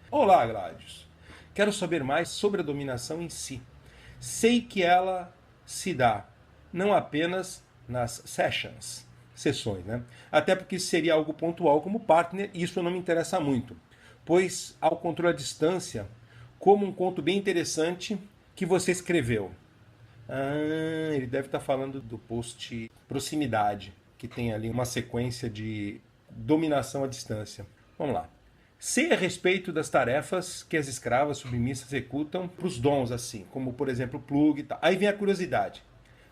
Olá, Gladys. Quero saber mais sobre a dominação em si. Sei que ela se dá não apenas nas sessões, né? Até porque isso seria algo pontual como partner, e isso não me interessa muito, pois há o controle à distância como um conto bem interessante que você escreveu. Ele deve estar falando do post Proximidade, que tem ali uma sequência de dominação à distância. Vamos lá. Sei a respeito das tarefas que as escravas submissas executam para os dons, assim, como por exemplo plug e tal. Aí vem a curiosidade.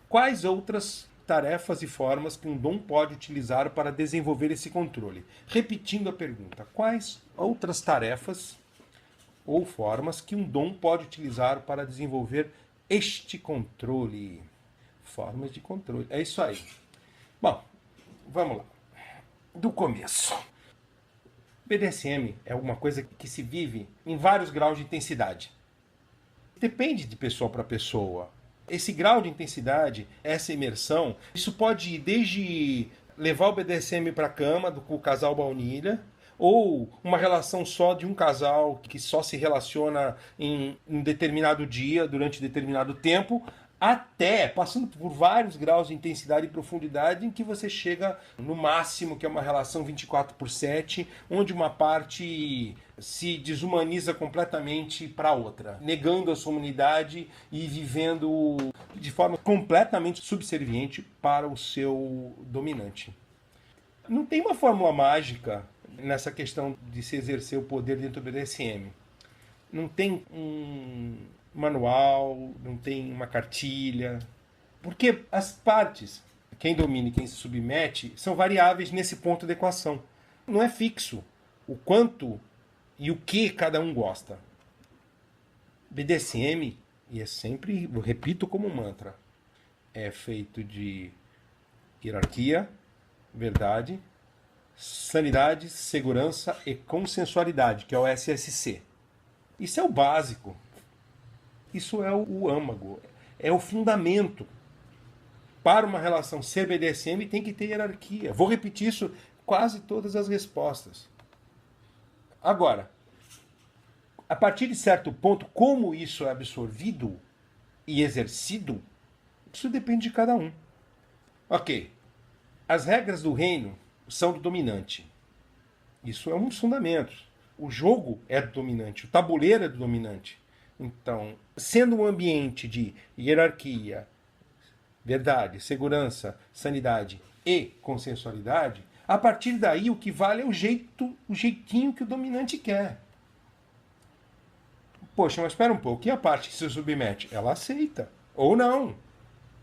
Quais outras tarefas e formas que um dom pode utilizar para desenvolver esse controle? Repetindo a pergunta, quais outras tarefas ou formas que um dom pode utilizar para desenvolver este controle? Formas de controle. É isso aí. Bom, vamos lá. Do começo. BDSM é alguma coisa que se vive em vários graus de intensidade. Depende de pessoa para pessoa. Esse grau de intensidade, essa imersão, isso pode ir desde levar o BDSM para a cama com o casal baunilha, ou uma relação só de um casal que só se relaciona em um determinado dia, durante determinado tempo, até passando por vários graus de intensidade e profundidade em que você chega no máximo, que é uma relação 24/7, onde uma parte se desumaniza completamente para a outra, negando a sua humanidade e vivendo de forma completamente subserviente para o seu dominante. Não tem uma fórmula mágica nessa questão de se exercer o poder dentro do BDSM. Não tem um manual, não tem uma cartilha. Porque as partes, quem domina e quem se submete, são variáveis nesse ponto da equação. Não é fixo o quanto e o que cada um gosta. BDSM, e é sempre, eu repito como mantra, é feito de hierarquia, verdade, sanidade, segurança e consensualidade, que é o SSC. Isso é o básico. Isso é o âmago. É o fundamento. Para uma relação ser BDSM tem que ter hierarquia. Vou repetir isso quase todas as respostas. Agora, a partir de certo ponto, como isso é absorvido e exercido, isso depende de cada um. Ok. As regras do reino são do dominante. Isso é um dos fundamentos. O jogo é do dominante, o tabuleiro é do dominante. Então, sendo um ambiente de hierarquia, verdade, segurança, sanidade e consensualidade, a partir daí o que vale é o jeitinho que o dominante quer. Poxa, mas espera um pouco, e a parte que se submete? Ela aceita. Ou não.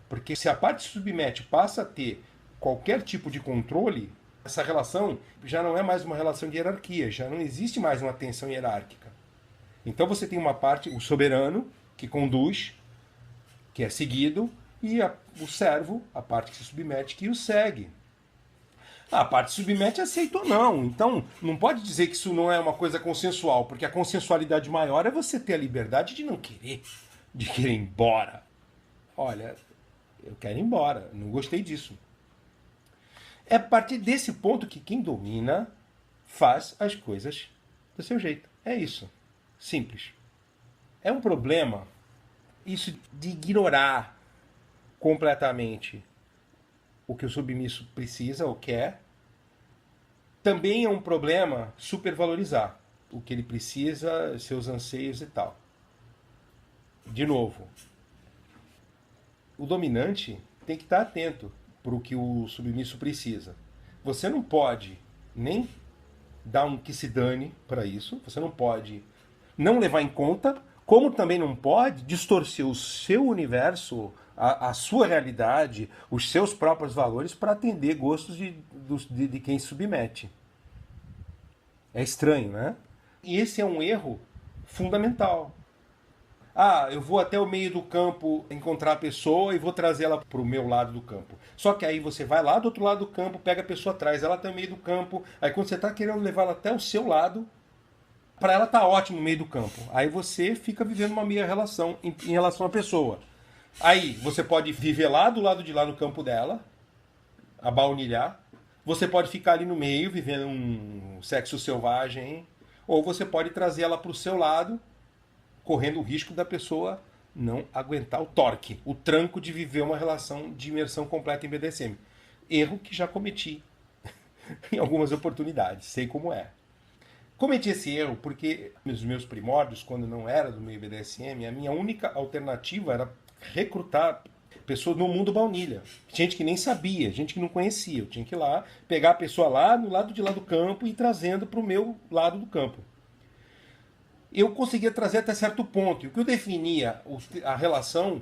Porque se a parte que se submete passa a ter qualquer tipo de controle, essa relação já não é mais uma relação de hierarquia, já não existe mais uma tensão hierárquica. Então você tem uma parte, o soberano, que conduz, que é seguido, e o servo, a parte que se submete, que o segue. A parte que se submete aceita ou não. Então não pode dizer que isso não é uma coisa consensual, porque a consensualidade maior é você ter a liberdade de não querer, de querer ir embora. Olha, eu quero ir embora, não gostei disso. É a partir desse ponto que quem domina faz as coisas do seu jeito. É isso. Simples. É um problema isso de ignorar completamente o que o submisso precisa ou quer. Também é um problema supervalorizar o que ele precisa, seus anseios e tal. De novo, o dominante tem que estar atento para o que o submisso precisa. Você não pode nem dar um que se dane para isso, você não pode não levar em conta, como também não pode distorcer o seu universo, a sua realidade, os seus próprios valores para atender gostos de quem se submete. É estranho, né? E esse é um erro fundamental. Ah, eu vou até o meio do campo encontrar a pessoa e vou trazer ela para o meu lado do campo. Só que aí você vai lá do outro lado do campo, pega a pessoa, traz ela até o meio do campo. Aí quando você está querendo levar ela até o seu lado, para ela tá ótimo no meio do campo. Aí você fica vivendo uma meia relação em relação à pessoa. Aí você pode viver lá do lado de lá no campo dela, abaunilhar. Você pode ficar ali no meio, vivendo um sexo selvagem, Ou você pode trazer ela para o seu lado, correndo o risco da pessoa não aguentar o torque, o tranco de viver uma relação de imersão completa em BDSM. Erro que já cometi em algumas oportunidades, sei como é. Cometi esse erro porque nos meus primórdios, quando não era do meio BDSM, a minha única alternativa era recrutar pessoas no mundo baunilha. Gente que nem sabia, gente que não conhecia. Eu tinha que ir lá, pegar a pessoa lá no lado de lá do campo e ir trazendo para o meu lado do campo. Eu conseguia trazer até certo ponto. E o que eu definia a relação,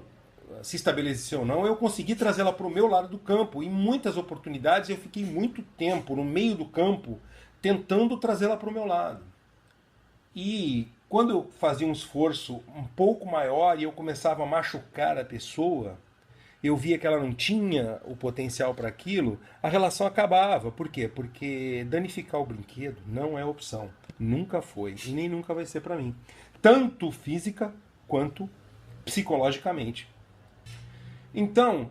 se estabelecer ou não, eu consegui trazê-la para o meu lado do campo. Em muitas oportunidades eu fiquei muito tempo no meio do campo tentando trazê-la para o meu lado. E quando eu fazia um esforço um pouco maior e eu começava a machucar a pessoa, eu via que ela não tinha o potencial para aquilo, a relação acabava. Por quê? Porque danificar o brinquedo não é opção. Nunca foi e nem nunca vai ser para mim. Tanto física quanto psicologicamente. Então,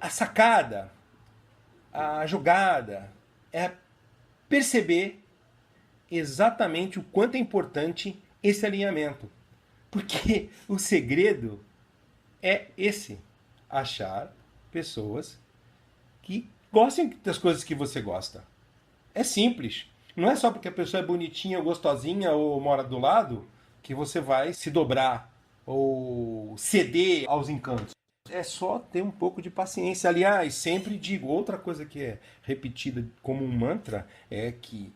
a sacada, a jogada é perceber exatamente o quanto é importante esse alinhamento. Porque o segredo é esse: achar pessoas que gostem das coisas que você gosta. É simples. Não é só porque a pessoa é bonitinha, gostosinha ou mora do lado que você vai se dobrar ou ceder aos encantos. É só ter um pouco de paciência. Aliás, sempre digo, outra coisa que é repetida como um mantra é que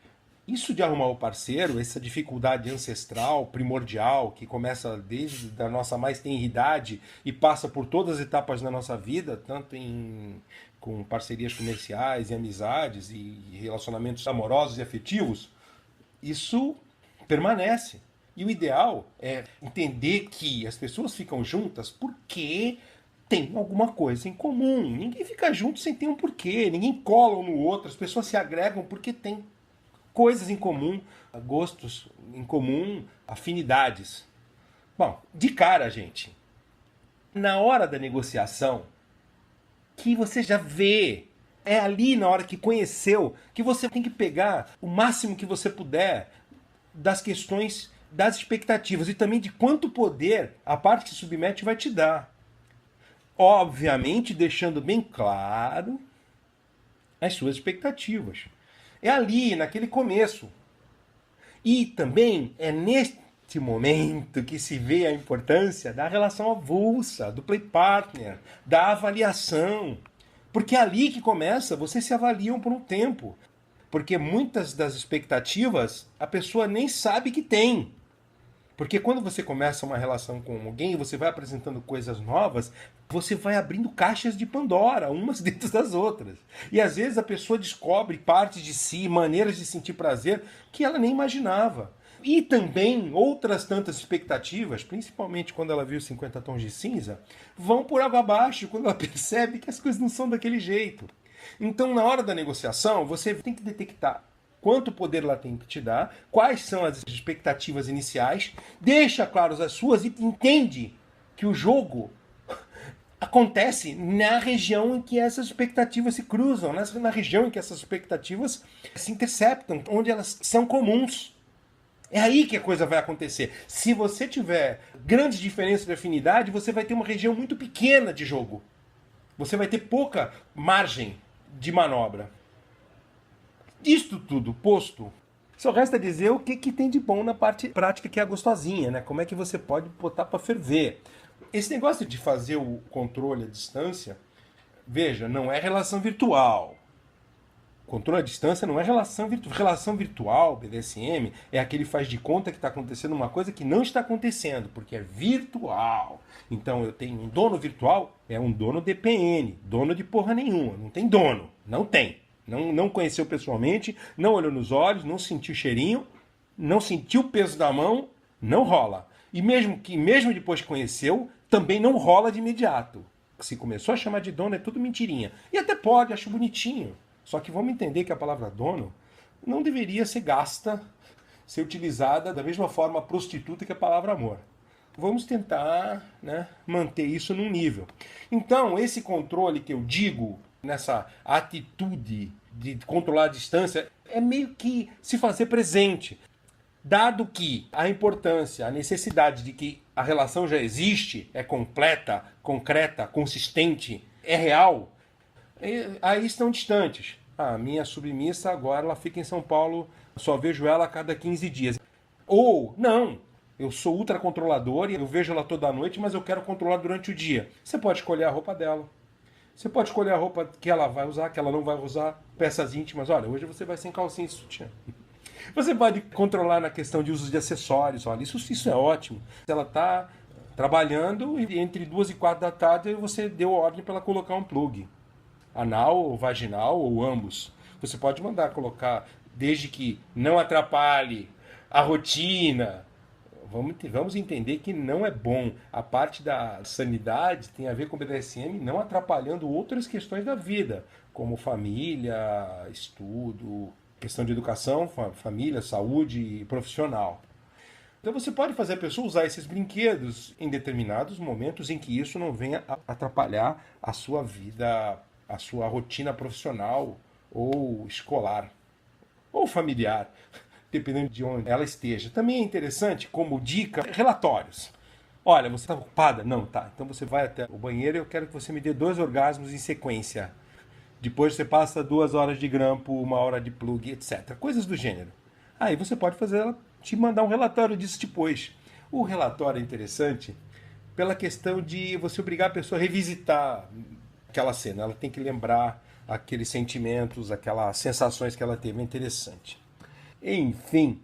isso de arrumar o parceiro, essa dificuldade ancestral, primordial, que começa desde a nossa mais tenridade e passa por todas as etapas da nossa vida, tanto com parcerias comerciais e amizades e relacionamentos amorosos e afetivos, isso permanece. E o ideal é entender que as pessoas ficam juntas porque tem alguma coisa em comum. Ninguém fica junto sem ter um porquê, ninguém cola um no outro, as pessoas se agregam porque tem coisas em comum, gostos em comum, afinidades. Bom, de cara, gente, na hora da negociação, que você já vê, é ali na hora que conheceu, que você tem que pegar o máximo que você puder das questões das expectativas e também de quanto poder a parte que se submete vai te dar. Obviamente, deixando bem claro as suas expectativas. É ali, naquele começo. E também é neste momento que se vê a importância da relação avulsa, do play partner, da avaliação. Porque é ali que começa, vocês se avaliam por um tempo. Porque muitas das expectativas a pessoa nem sabe que tem. Porque quando você começa uma relação com alguém, você vai apresentando coisas novas, você vai abrindo caixas de Pandora, umas dentro das outras. E às vezes a pessoa descobre partes de si, maneiras de sentir prazer que ela nem imaginava. E também outras tantas expectativas, principalmente quando ela viu 50 tons de cinza, vão por água abaixo quando ela percebe que as coisas não são daquele jeito. Então, na hora da negociação, você tem que detectar quanto poder ela tem que te dar, quais são as expectativas iniciais, deixa claras as suas e entende que o jogo acontece na região em que essas expectativas se cruzam, na região em que essas expectativas se interceptam, onde elas são comuns. É aí que a coisa vai acontecer. Se você tiver grandes diferenças de afinidade, você vai ter uma região muito pequena de jogo. Você vai ter pouca margem de manobra. Isto tudo posto, só resta dizer o que tem de bom na parte prática, que é a gostosinha, né? Como é que você pode botar para ferver. Esse negócio de fazer o controle à distância, veja, não é relação virtual. Controle à distância não é relação virtual. Relação virtual, BDSM, é aquele faz de conta que está acontecendo uma coisa que não está acontecendo, porque é virtual. Então eu tenho um dono virtual, é um dono DPN, dono de porra nenhuma, não tem dono, não tem. Não conheceu pessoalmente, não olhou nos olhos, não sentiu cheirinho, não sentiu o peso da mão, não rola. E mesmo depois que conheceu, também não rola de imediato. Se começou a chamar de dono, é tudo mentirinha. E até pode, acho bonitinho. Só que vamos entender que a palavra dono não deveria ser gasta, ser utilizada da mesma forma prostituta que a palavra amor. Vamos tentar, né, manter isso num nível. Então, esse controle que eu digo, nessa atitude de controlar a distância, é meio que se fazer presente. Dado que a importância, a necessidade de que a relação já existe, é completa, concreta, consistente, é real, aí estão distantes. A minha submissa agora ela fica em São Paulo, só vejo ela a cada 15 dias. Ou, não, eu sou ultra controlador e eu vejo ela toda noite, mas eu quero controlar durante o dia. Você pode escolher a roupa dela. Você pode escolher a roupa que ela vai usar, que ela não vai usar, peças íntimas. Olha, hoje você vai sem calcinha e sutiã. Você pode controlar na questão de uso de acessórios. Olha, isso é ótimo. Ela está trabalhando e entre 2 e 4 da tarde você deu ordem para ela colocar um plug. Anal ou vaginal ou ambos. Você pode mandar colocar, desde que não atrapalhe a rotina. Vamos entender que não é bom. A parte da sanidade tem a ver com o BDSM não atrapalhando outras questões da vida, como família, estudo, questão de educação, família, saúde e profissional. Então você pode fazer a pessoa usar esses brinquedos em determinados momentos em que isso não venha a atrapalhar a sua vida, a sua rotina profissional ou escolar ou familiar, dependendo de onde ela esteja. Também é interessante, como dica, relatórios. Olha, você está ocupada? Não, tá. Então você vai até o banheiro e eu quero que você me dê 2 orgasmos em sequência. Depois você passa 2 horas de grampo, 1 hora de plug, etc. Coisas do gênero. Aí você pode fazer ela te mandar um relatório disso depois. O relatório é interessante pela questão de você obrigar a pessoa a revisitar aquela cena. Ela tem que lembrar aqueles sentimentos, aquelas sensações que ela teve. É interessante. Enfim,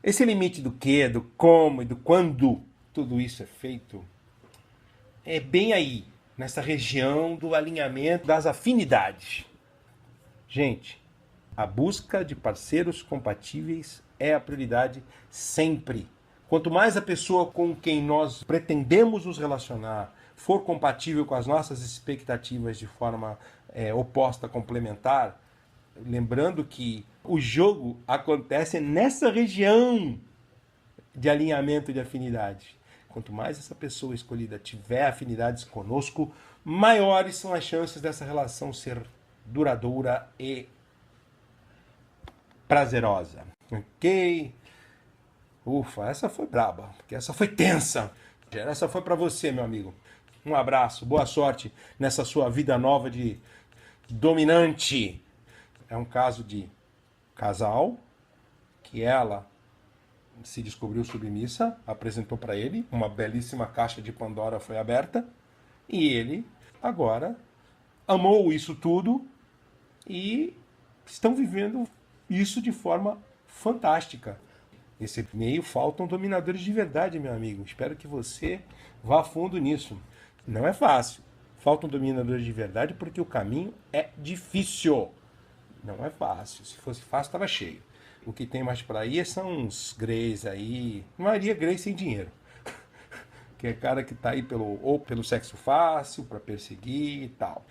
esse limite do que, do como e do quando tudo isso é feito é bem aí, nessa região do alinhamento das afinidades. Gente, a busca de parceiros compatíveis é a prioridade sempre. Quanto mais a pessoa com quem nós pretendemos nos relacionar for compatível com as nossas expectativas de forma oposta, complementar, lembrando que o jogo acontece nessa região de alinhamento de afinidade. Quanto mais essa pessoa escolhida tiver afinidades conosco, maiores são as chances dessa relação ser duradoura e prazerosa. Ok? Ufa, essa foi braba, porque essa foi tensa. Essa foi para você, meu amigo. Um abraço, boa sorte nessa sua vida nova de dominante. É um caso de casal que ela se descobriu submissa, apresentou para ele, uma belíssima caixa de Pandora foi aberta e ele agora amou isso tudo e estão vivendo isso de forma fantástica. Nesse meio faltam dominadores de verdade, meu amigo. Espero que você vá a fundo nisso. Não é fácil. Faltam dominadores de verdade porque o caminho é difícil. Não é fácil. Se fosse fácil, estava cheio. O que tem mais por aí são uns greys aí. Maria Grey sem dinheiro. Que é cara que está aí ou pelo sexo fácil, para perseguir e tal.